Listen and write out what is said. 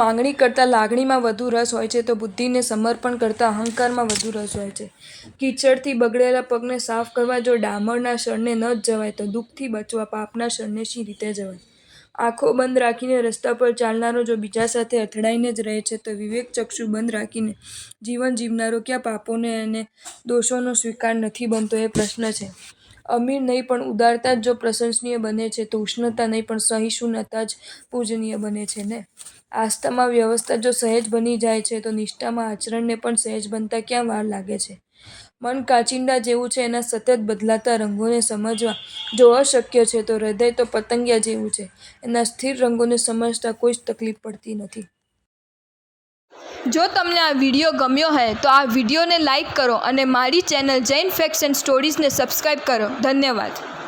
માંગણી કરતાં લાગણીમાં વધુ રસ હોય છે, તો બુદ્ધિને સમર્પણ કરતાં અહંકારમાં વધુ રસ હોય છે. કીચડથી બગડેલા પગને સાફ કરવા જો ડામરના શણને ન જ જવાય, તો દુઃખથી બચવા પાપના શણને શી રીતે જવાય? આંખો બંધ રાખીને રસ્તા પર ચાલનારો જો બીજા સાથે અથડાઈને જ રહે છે, તો વિવેક ચક્ષુ બંધ રાખીને જીવન જીવનારો ક્યાં પાપોને અને દોષોનો સ્વીકાર નથી બનતો? એ પ્રશ્ન છે. અમીર નહીં પણ ઉદારતા જ જો પ્રશંસનીય બને છે, તો ઉષ્ણતા નહીં પણ સહિષ્ણુતા જ પૂજનીય બને છે ને? આસ્થામાં વ્યવસ્થા જો સહેજ બની જાય છે, તો નિષ્ઠામાં આચરણને પણ સહેજ બનતા ક્યાં વાર લાગે છે? મન કાચિંડા જેવું છે, એના સતત બદલાતા રંગોને સમજવા જો અશક્ય છે, તો હૃદય તો પતંગિયા જેવું છે, એના સ્થિર રંગોને સમજતા કોઈ જ તકલીફ પડતી નથી. જો તમને આ વિડીયો ગમ્યો હોય તો આ વિડીયોને લાઈક કરો અને મારી ચેનલ જૈન ફેક્ટ્સ એન્ડ સ્ટોરીઝને સબસ્ક્રાઈબ કરો. ધન્યવાદ.